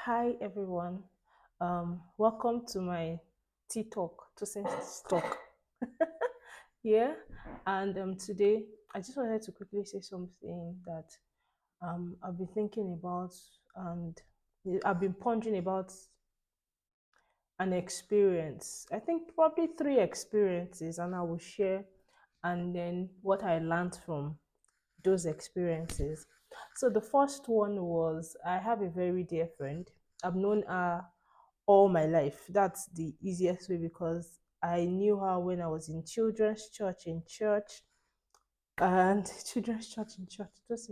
Hi everyone. Welcome to my tea talk, to sense talk. Yeah, and today I just wanted to quickly say something that I've been thinking about, and I've been pondering about an experience. I think probably three experiences, and I will share, and then what I learned from those experiences. So the first one was I have a very dear friend. I've known her all my life. That's the easiest way because I knew her when I was in children's church in church and children's church in church. Just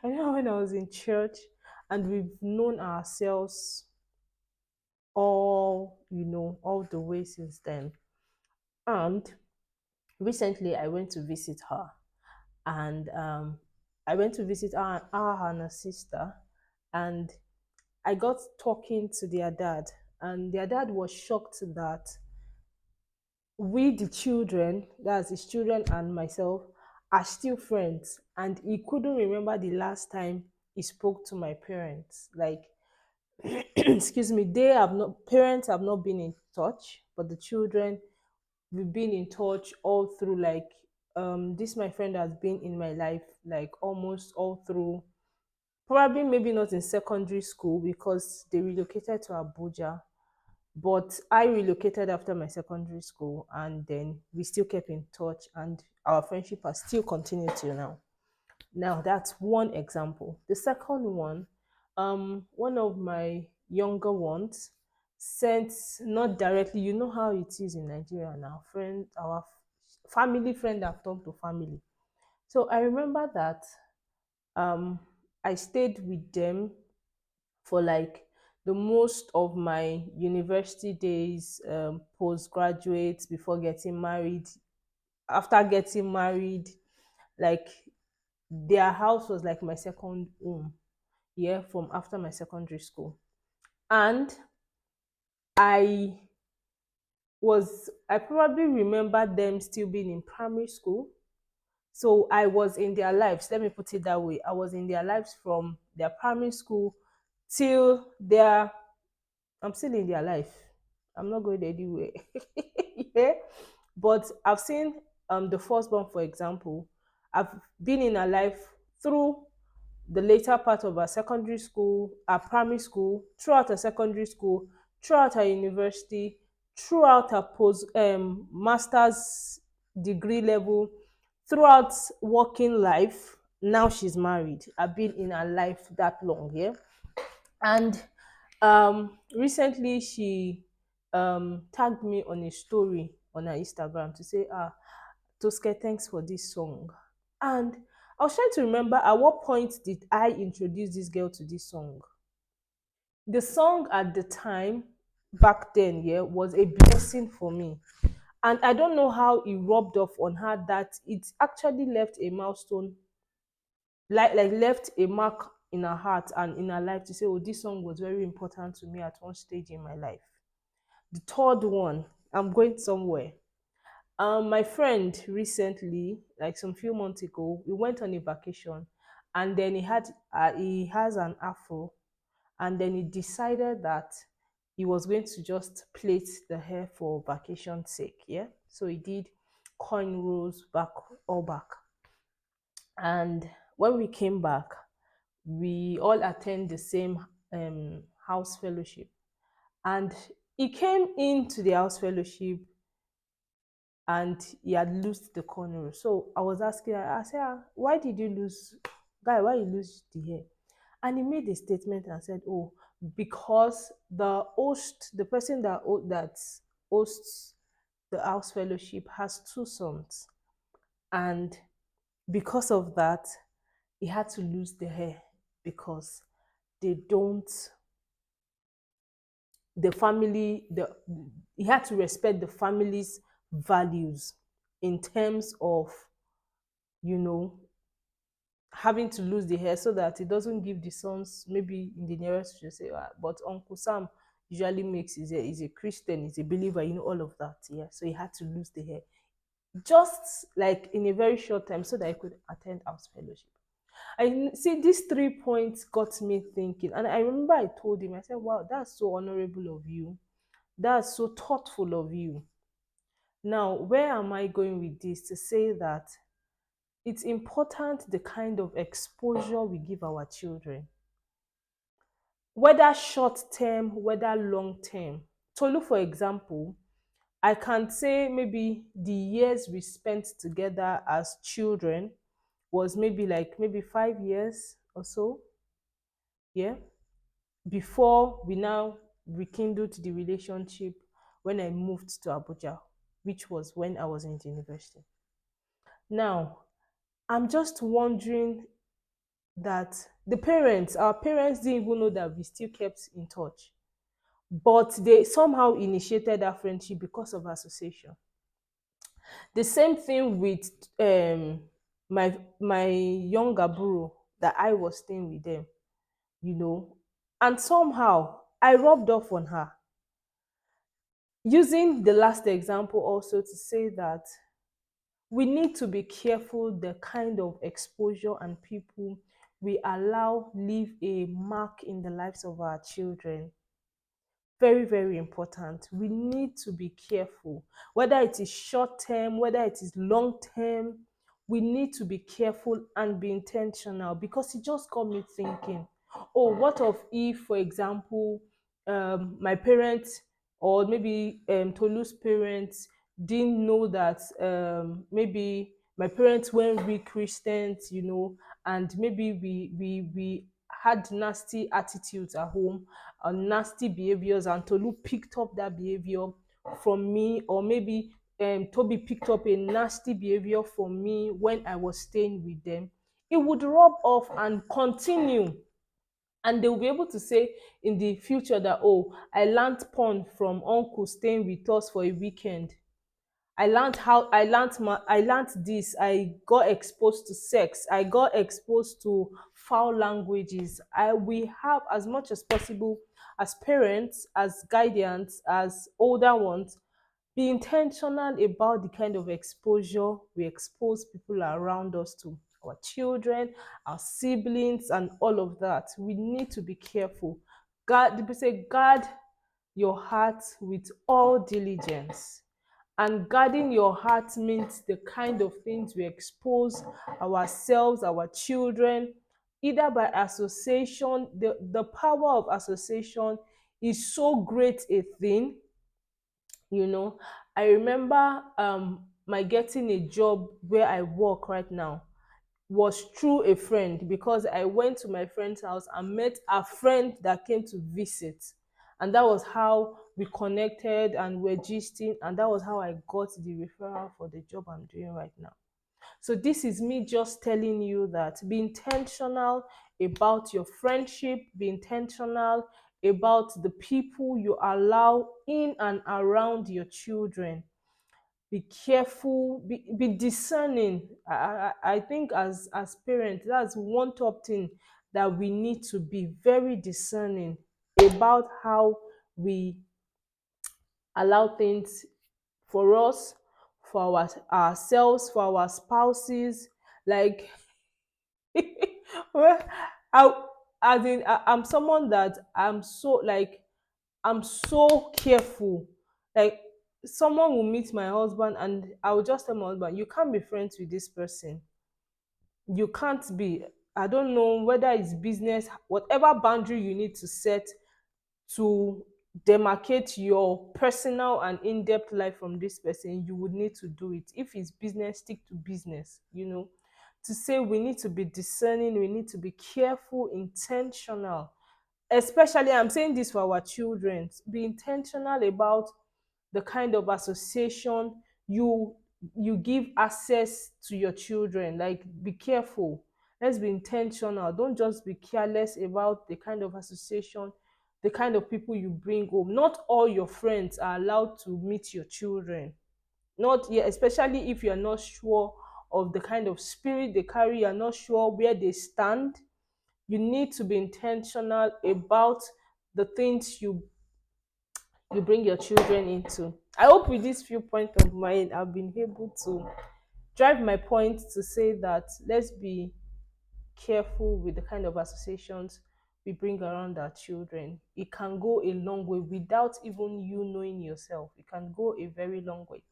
I knew her when I was in church, and we've known ourselves all the way since then. And recently I went to visit her, and I went to visit her and her sister, and I got talking to their dad, and their dad was shocked that we, the children, that's his children and myself, are still friends. And he couldn't remember the last time he spoke to my parents. Like, excuse me, parents have not been in touch, but the children, we've been in touch all through. Like, this my friend has been in my life like almost all through. Probably maybe not in secondary school because they relocated to Abuja, but I relocated after my secondary school, and then we still kept in touch, and our friendship has still continued till now. Now that's one example. The second one, one of my younger ones sent, not directly, you know how it is in Nigeria now, our family friend have talked to family. So I remember that um I stayed with them for like the most of my university days, postgraduate, before getting married, after getting married. Like, their house was like my second home, yeah, from after my secondary school. And I I probably remember them still being in primary school. So I was in their lives, let me put it that way. I was in their lives from their primary school till their I'm still in their life. I'm not going anywhere. Yeah. But I've seen the firstborn, for example. I've been in her life through the later part of her secondary school, her primary school, throughout her secondary school, throughout her university, throughout her post master's degree level, throughout working life. Now she's married. I've been in her life that long, yeah. And recently she tagged me on a story on her Instagram to say, Toske, thanks for this song. And I was trying to remember at what point did I introduce this girl to this song. The song at the time, back then, yeah, was a blessing for me. And I don't know how it rubbed off on her that it actually left a milestone, like left a mark in her heart and in her life, to say, oh, this song was very important to me at one stage in my life. The third one, I'm going somewhere. My friend recently, like some few months ago, we went on a vacation, and then he has an afro, and then he decided that he was going to just plait the hair for vacation sake. Yeah, so he did coin rolls back, all back. And when we came back, we all attend the same house fellowship, and he came into the house fellowship and he had lost the corner. So I was asking, I said, why did you lose, guy, why you lose the hair? And he made a statement and said, oh, because the person that hosts the house fellowship has two sons, and because of that he had to lose the hair because they don't the family the he had to respect the family's values in terms of, you know having to lose the hair, so that it doesn't give the sons, maybe in the nearest future, say, but Uncle Sam usually makes, is a Christian, is a believer, all of that. Yeah, so he had to lose the hair just like in a very short time so that I could attend house fellowship. See, these 3 points got me thinking, and I remember I told him, I said, "Wow, that's so honorable of you. That's so thoughtful of you." Now, where am I going with this? To say that it's important the kind of exposure we give our children, whether short term, whether long term. Tolu, for example, I can say maybe the years we spent together as children was maybe like maybe 5 years or so, yeah, before we now rekindled the relationship when I moved to Abuja, which was when I was in the university. Now, I'm just wondering that our parents didn't even know that we still kept in touch, but they somehow initiated that friendship because of association. The same thing with my younger bro that I was staying with them, you know, and somehow I rubbed off on her. Using the last example also to say that we need to be careful the kind of exposure and people we allow leave a mark in the lives of our children. Very, very important. We need to be careful, whether it is short term, whether it is long term. We need to be careful and be intentional, because it just got me thinking, oh, what of if, for example, my parents, or maybe Tolu's parents, didn't know that maybe my parents weren't really Christians, and maybe we had nasty attitudes at home, nasty behaviors, and Tolu picked up that behavior from me, or maybe Toby picked up a nasty behavior from me when I was staying with them. It would rub off and continue, and they will be able to say in the future that, oh, I learned porn from uncle staying with us for a weekend. I learned this. I got exposed to sex. I got exposed to foul languages. I We have, as much as possible, as parents, as guardians, as older ones, be intentional about the kind of exposure we expose people around us to, our children, our siblings, and all of that. We need to be careful. God, the people say, guard your heart with all diligence. And guarding your heart means the kind of things we expose ourselves, our children, either by association. The power of association is so great a thing. I remember my getting a job where I work right now was through a friend, because I went to my friend's house and met a friend that came to visit. And that was how we connected and were gisting, and that was how I got the referral for the job I'm doing right now. So this is me just telling you that be intentional about your friendship, be intentional about the people you allow in and around your children. Be careful, be discerning. I think as parents, that's one top thing, that we need to be very discerning about how we allow things for us, for ourselves, for our spouses. Like, well, I, I'm someone that I'm so careful. Like, someone will meet my husband, and I will just tell my husband, you can't be friends with this person. You can't be. I don't know whether it's business, whatever boundary you need to set to demarcate your personal and in-depth life from this person, you would need to do it. If it's business, stick to business. To say we need to be discerning, we need to be careful, intentional. Especially, I'm saying this for our children, be intentional about the kind of association you give access to your children. Like, be careful. Let's be intentional. Don't just be careless about the kind of association, the kind of people you bring home. Not all your friends are allowed to meet your children. Not, yeah, especially if you're not sure of the kind of spirit they carry, you're not sure where they stand. You need to be intentional about the things you bring your children into. I hope with this few points of mine, I've been able to drive my point to say that let's be careful with the kind of associations we bring around our children, it can go a long way without even you knowing yourself. It can go a very long way.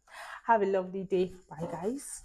Have a lovely day. Bye, guys.